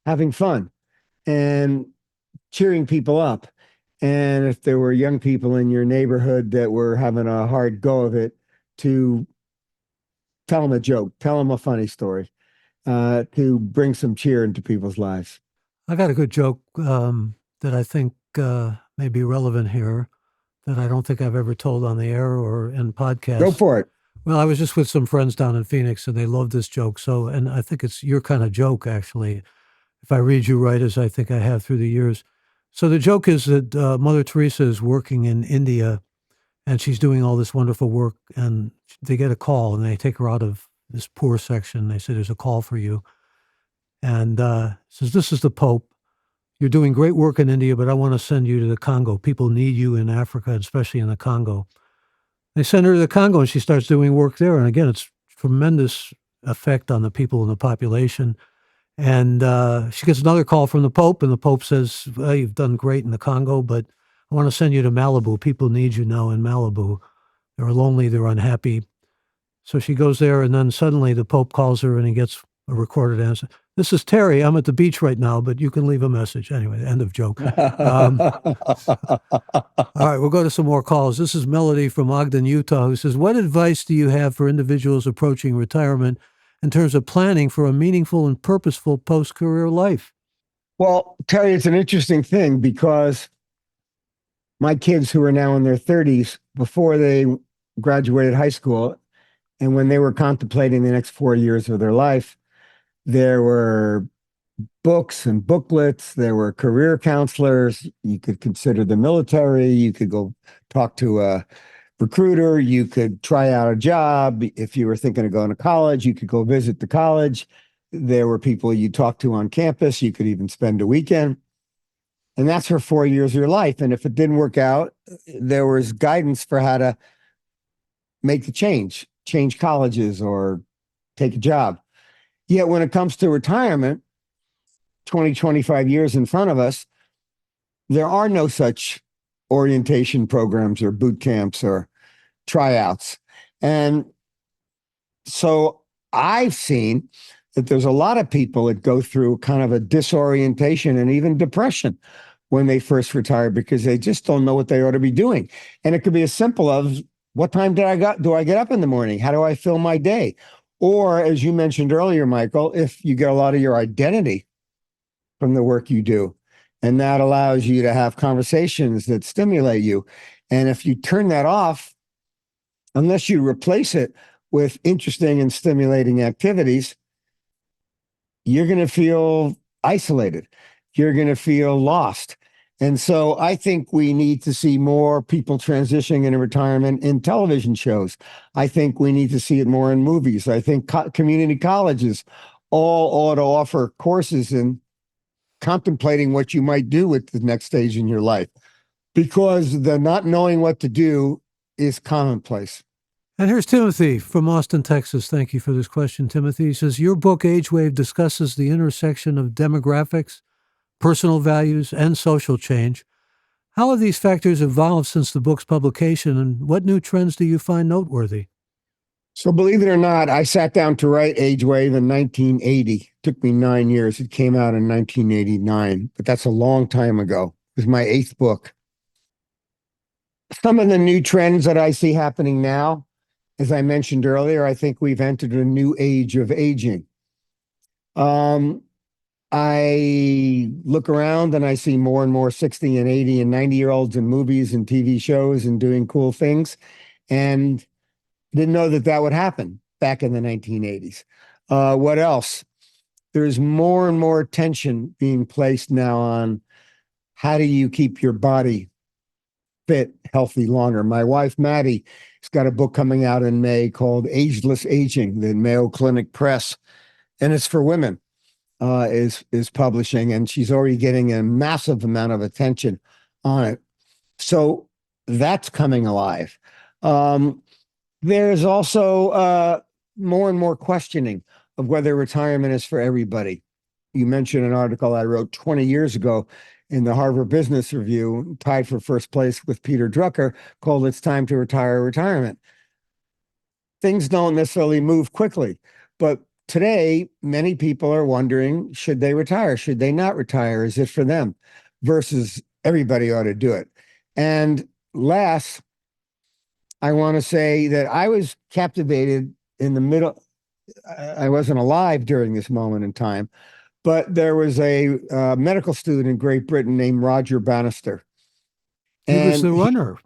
Speaker 2: having fun and cheering people up. And if there were young people in your neighborhood that were having a hard go of it, to tell them a joke, tell them a funny story, to bring some cheer into people's lives.
Speaker 1: I got a good joke that I think may be relevant here that I don't think I've ever told on the air or in podcasts.
Speaker 2: Go for it.
Speaker 1: Well, I was just with some friends down in Phoenix, and they loved this joke. So, and I think it's your kind of joke, actually, if I read you right, as I think I have through the years. So the joke is that Mother Teresa is working in India, and she's doing all this wonderful work, and they get a call, and they take her out of this poor section. They say, there's a call for you. And says, this is the Pope. You're doing great work in India, but I want to send you to the Congo. People need you in Africa, especially in the Congo. They send her to the Congo, and she starts doing work there. And again, it's tremendous effect on the people in the population. And she gets another call from the Pope, and the Pope says, well, you've done great in the Congo, but I want to send you to Malibu. People need you now in Malibu. They're lonely, they're unhappy. So she goes there, and then suddenly the Pope calls her, and he gets a recorded answer. This is Terry. I'm at the beach right now, but you can leave a message. Anyway, end of joke. All right, we'll go to some more calls. This is Melody from Ogden, Utah, who says, what advice do you have for individuals approaching retirement in terms of planning for a meaningful and purposeful post-career life?
Speaker 2: Well, Terry, it's an interesting thing because my kids who are now in their 30s, before they graduated high school, and when they were contemplating the next 4 years of their life, there were books and booklets. There were career counselors. You could consider the military. You could go talk to a recruiter. You could try out a job. If you were thinking of going to college, you could go visit the college. There were people you talked to on campus. You could even spend a weekend. And that's for 4 years of your life. And if it didn't work out, there was guidance for how to make the change colleges or take a job. Yet when it comes to retirement, 20, 25 years in front of us, there are no such orientation programs or boot camps or tryouts. And so I've seen that there's a lot of people that go through kind of a disorientation and even depression when they first retire because they just don't know what they ought to be doing. And it could be as simple as, what time do I get up in the morning? How do I fill my day? Or, as you mentioned earlier, Michael, if you get a lot of your identity from the work you do, and that allows you to have conversations that stimulate you. And if you turn that off, unless you replace it with interesting and stimulating activities, you're going to feel isolated. You're going to feel lost. And so I think we need to see more people transitioning into retirement in television shows. I think we need to see it more in movies. I think community colleges all ought to offer courses in contemplating what you might do with the next stage in your life, because the not knowing what to do is commonplace.
Speaker 1: And here's Timothy from Austin, Texas. Thank you for this question, Timothy. He says, your book, Age Wave, discusses the intersection of demographics, personal values, and social change. How have these factors evolved since the book's publication, and what new trends do you find noteworthy?
Speaker 2: So believe it or not, I sat down to write Age Wave in 1980. It took me 9 years. It came out in 1989, but that's a long time ago. It was my eighth book. Some of the new trends that I see happening now, as I mentioned earlier, I think we've entered a new age of aging. I look around and I see more and more 60 and 80 and 90-year-olds in movies and TV shows and doing cool things. And didn't know that that would happen back in the 1980s. What else? There's more and more attention being placed now on how do you keep your body fit, healthy longer. My wife, Maddie, has got a book coming out in May called Ageless Aging, the Mayo Clinic Press, and it's for women, is publishing, and she's already getting a massive amount of attention on it. So that's coming alive. There's also more and more questioning of whether retirement is for everybody. You mentioned an article I wrote 20 years ago in the Harvard Business Review, tied for first place with Peter Drucker, called It's Time to Retire Retirement. Things don't necessarily move quickly, but today, many people are wondering, should they retire? Should they not retire? Is it for them? Versus everybody ought to do it. And last, I want to say that I was captivated in the middle. I wasn't alive during this moment in time, but there was a medical student in Great Britain named Roger Bannister.
Speaker 1: He was the runner.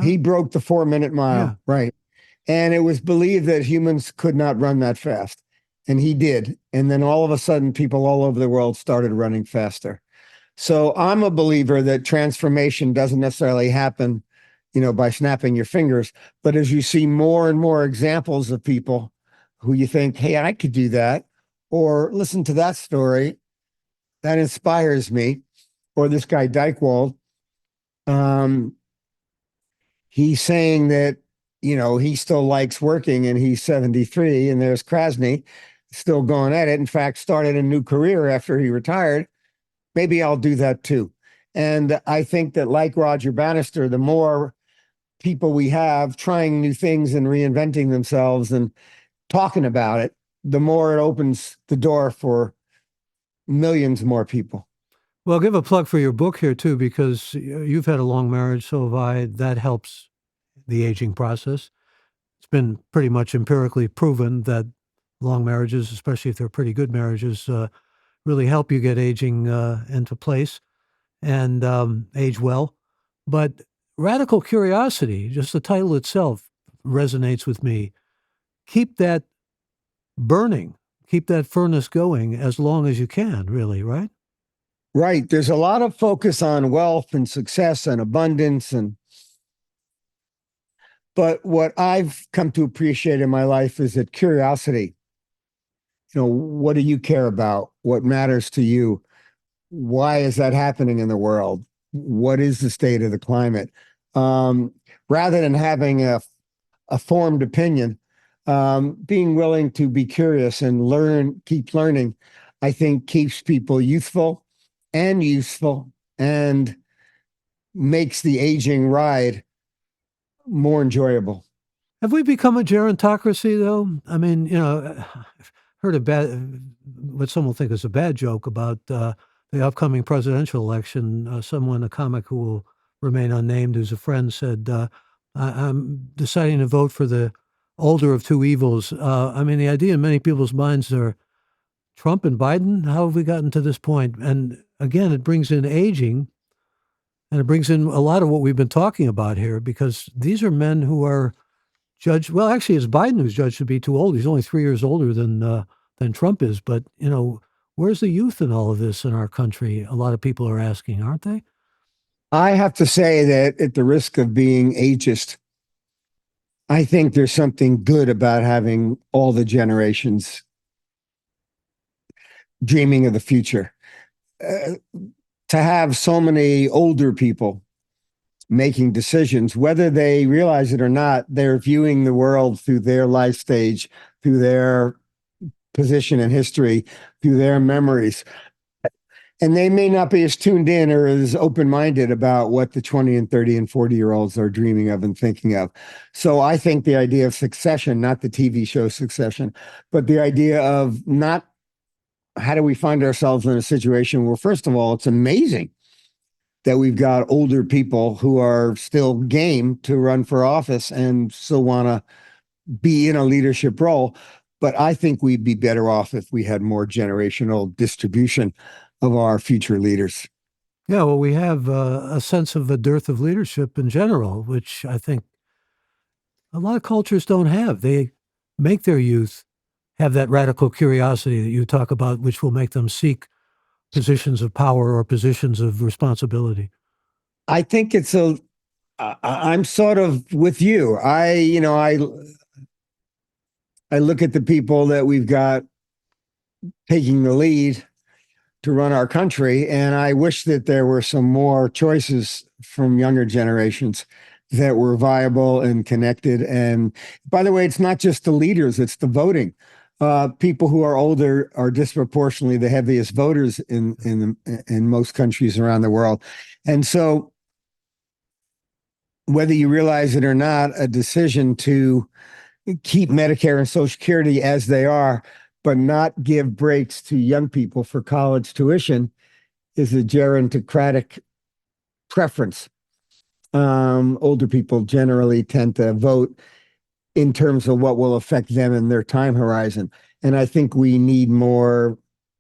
Speaker 2: He broke the 4-minute mile, right? And it was believed that humans could not run that fast. And he did. And then all of a sudden, people all over the world started running faster. So I'm a believer that transformation doesn't necessarily happen, by snapping your fingers. But as you see more and more examples of people who you think, hey, I could do that, or listen to that story, that inspires me. Or this guy, Dychtwald, he's saying that, he still likes working and he's 73. And there's Krasny still going at it. In fact, started a new career after he retired. Maybe I'll do that too. And I think that, like Roger Bannister, the more people we have trying new things and reinventing themselves and talking about it, the more it opens the door for millions more people.
Speaker 1: Well, give a plug for your book here too, because you've had a long marriage, so have I. That helps the aging process. It's been pretty much empirically proven that long marriages, especially if they're pretty good marriages, really help you get aging into place and age well. But Radical Curiosity, just the title itself, resonates with me. Keep that burning, keep that furnace going as long as you can, really, right?
Speaker 2: Right. There's a lot of focus on wealth and success and abundance, but what I've come to appreciate in my life is that curiosity. What do you care about? What matters to you? Why is that happening in the world? What is the state of the climate? Rather than having a formed opinion, being willing to be curious and keep learning, I think keeps people youthful and useful and makes the aging ride more enjoyable.
Speaker 1: Have we become a gerontocracy, though? I mean, I've heard what some will think is a bad joke about the upcoming presidential election. A comic who will remain unnamed, who's a friend, said, I'm deciding to vote for the older of two evils. I mean, the idea in many people's minds are Trump and Biden. How have we gotten to this point? And again, it brings in aging, and it brings in a lot of what we've been talking about here, because these are men who are judged. Well, actually, it's Biden who's judged to be too old. He's only 3 years older than Trump is. But, where's the youth in all of this in our country? A lot of people are asking, aren't they?
Speaker 2: I have to say that, at the risk of being ageist, I think there's something good about having all the generations dreaming of the future. To have so many older people making decisions, whether they realize it or not, they're viewing the world through their life stage, through their position in history, through their memories. And they may not be as tuned in or as open-minded about what the 20 and 30 and 40-year-olds are dreaming of and thinking of. So I think the idea of Succession, not the TV show Succession, but the idea of not how do we find ourselves in a situation where, first of all, it's amazing that we've got older people who are still game to run for office and still want to be in a leadership role. But I think we'd be better off if we had more generational distribution of our future leaders.
Speaker 1: Yeah, well, we have a sense of a dearth of leadership in general, which I think a lot of cultures don't have. They make their youth have that radical curiosity that you talk about, which will make them seek positions of power or positions of responsibility.
Speaker 2: I think I'm sort of with you. I look at the people that we've got taking the lead to run our country, and I wish that there were some more choices from younger generations that were viable and connected. And by the way, it's not just the leaders, it's the voting. People who are older are disproportionately the heaviest voters in most countries around the world. And so whether you realize it or not, a decision to keep Medicare and Social Security as they are, but not give breaks to young people for college tuition is a gerontocratic preference. Older people generally tend to vote in terms of what will affect them and their time horizon. And I think we need more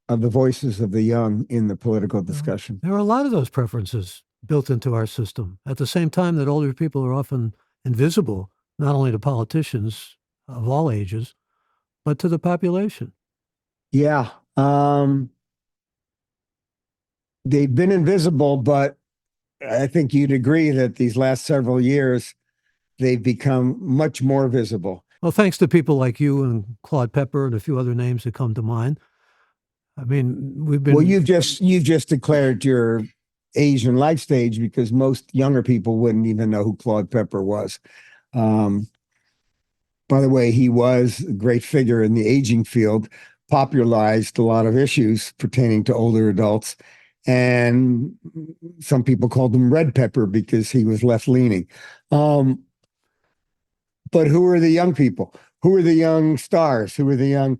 Speaker 2: of the voices of the young in the political discussion.
Speaker 1: There are a lot of those preferences built into our system. At the same time that older people are often invisible, not only to politicians of all ages, but to the population.
Speaker 2: Yeah. They've been invisible, but I think you'd agree that these last several years, they've become much more visible.
Speaker 1: Well, thanks to people like you and Claude Pepper and a few other names that come to mind. I mean, we've been...
Speaker 2: Well, you've just declared your Asian life stage because most younger people wouldn't even know who Claude Pepper was. By the way, he was a great figure in the aging field, popularized a lot of issues pertaining to older adults. And some people called him Red Pepper because he was left-leaning. But who are the young people? Who are the young stars? Who are the young...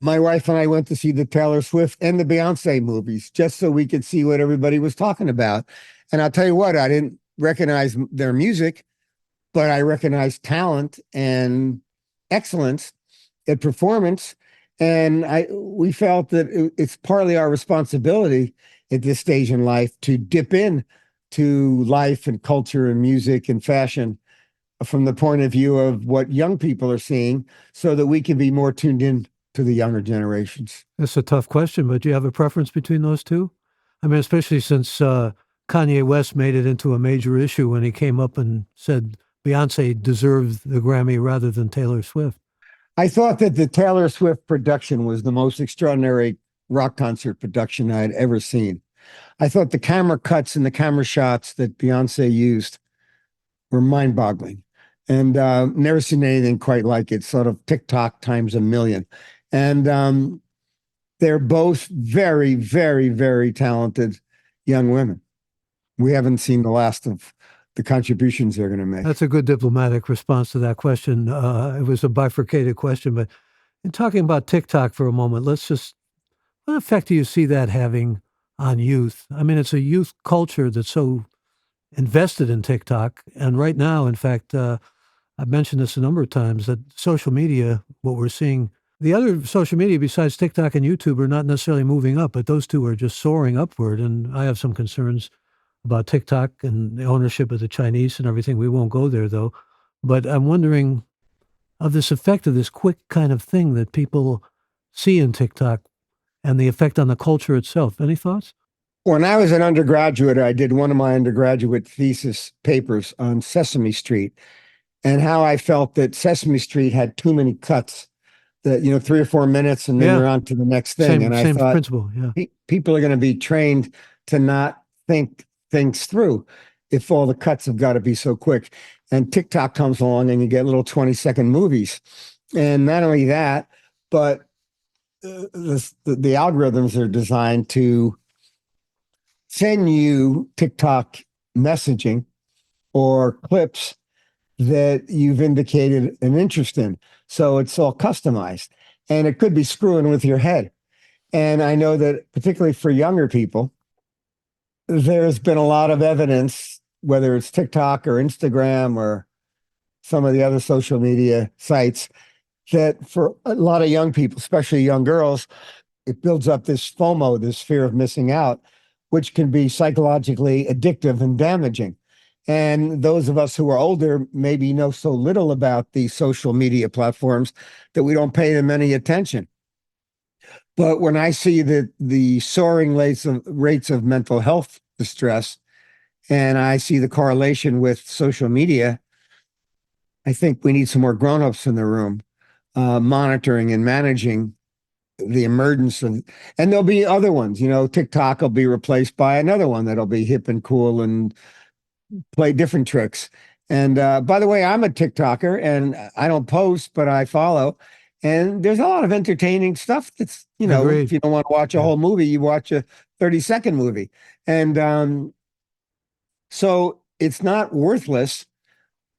Speaker 2: My wife and I went to see the Taylor Swift and the Beyonce movies just so we could see what everybody was talking about. And I'll tell you what, I didn't recognize their music, but I recognized talent and excellence at performance. And we felt that it's partly our responsibility at this stage in life to dip in to life and culture and music and fashion from the point of view of what young people are seeing so that we can be more tuned in to the younger generations.
Speaker 1: That's a tough question, but do you have a preference between those two? I mean, especially since Kanye West made it into a major issue when he came up and said Beyonce deserved the Grammy rather than Taylor Swift.
Speaker 2: I thought that the Taylor Swift production was the most extraordinary rock concert production I had ever seen. I thought the camera cuts and the camera shots that Beyonce used were mind-boggling, and never seen anything quite like it. Sort of TikTok times a million. And they're both very, very, very talented young women. We haven't seen the last of the contributions they're going to make.
Speaker 1: That's a good diplomatic response to that question. It was a bifurcated question, but in talking about TikTok for a moment, what effect do you see that having on youth? I mean, it's a youth culture that's so invested in TikTok. And right now, in fact, I've mentioned this a number of times, that social media, what we're seeing, the other social media besides TikTok and YouTube are not necessarily moving up, but those two are just soaring upward. And I have some concerns about TikTok and the ownership of the Chinese and everything. We won't go there, though. But I'm wondering of this effect of this quick kind of thing that people see in TikTok and the effect on the culture itself. Any thoughts?
Speaker 2: When I was an undergraduate, I did one of my undergraduate thesis papers on Sesame Street and how I felt that Sesame Street had too many cuts, that, 3 or 4 minutes and then you're on to the next thing.
Speaker 1: Same principle, yeah.
Speaker 2: People are going to be trained to not think things through if all the cuts have got to be so quick. And TikTok comes along and you get little 20-second movies. And not only that, but the algorithms are designed to send you TikTok messaging or clips that you've indicated an interest in. So it's all customized, and it could be screwing with your head. And I know that particularly for younger people, there's been a lot of evidence, whether it's TikTok or Instagram or some of the other social media sites, that for a lot of young people, especially young girls, it builds up this FOMO, this fear of missing out, which can be psychologically addictive and damaging. And those of us who are older maybe know so little about these social media platforms that we don't pay them any attention. But when I see the soaring rates of mental health distress, and I see the correlation with social media, I think we need some more grown-ups in the room monitoring and managing the emergence of, and there'll be other ones. TikTok will be replaced by another one that'll be hip and cool and play different tricks. And by the way, I'm a TikToker, and I don't post, but I follow. And there's a lot of entertaining stuff that's,
Speaker 1: Agreed.
Speaker 2: if you don't want to watch a whole movie, you watch a 30-second movie. And so it's not worthless,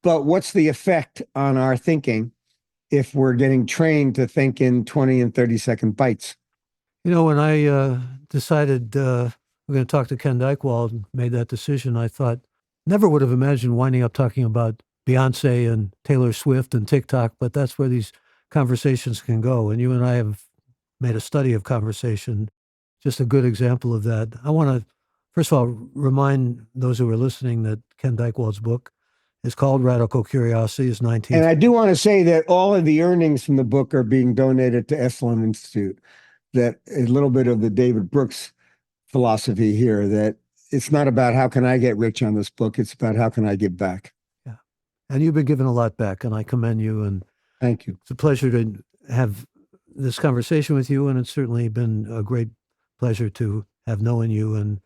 Speaker 2: but what's the effect on our thinking if we're getting trained to think in 20 and 30-second bites?
Speaker 1: When I decided we're going to talk to Ken Dychtwald and made that decision, I thought, never would have imagined winding up talking about Beyonce and Taylor Swift and TikTok, but that's where these conversations can go. And you and I have made a study of conversation, just a good example of that. I want to, first of all, remind those who are listening that Ken Dychtwald's book is called Radical Curiosity. His 19th.
Speaker 2: And I do want to say that all of the earnings from the book are being donated to Esalen Institute. That a little bit of the David Brooks philosophy here, that it's not about how can I get rich on this book, it's about how can I give back.
Speaker 1: Yeah. And you've been giving a lot back, and I commend you. And
Speaker 2: thank you.
Speaker 1: It's a pleasure to have this conversation with you, and it's certainly been a great pleasure to have known you. And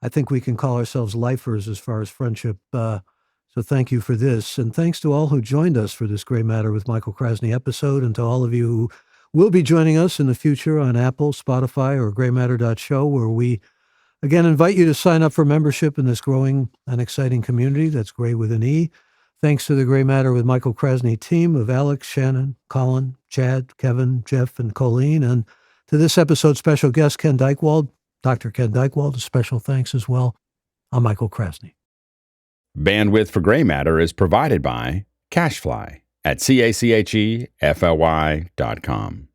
Speaker 1: I think we can call ourselves lifers as far as friendship. So thank you for this. And thanks to all who joined us for this Gray Matter with Michael Krasny episode, and to all of you who will be joining us in the future on Apple, Spotify, or graymatter.show, where we again invite you to sign up for membership in this growing and exciting community. That's Gray with an E. Thanks to the Gray Matter with Michael Krasny team of Alex, Shannon, Colin, Chad, Kevin, Jeff, and Colleen. And to this episode's special guest, Ken Dychtwald, Dr. Ken Dychtwald, a special thanks as well. I'm Michael Krasny.
Speaker 3: Bandwidth for Gray Matter is provided by CacheFly at CACHEFLY.com.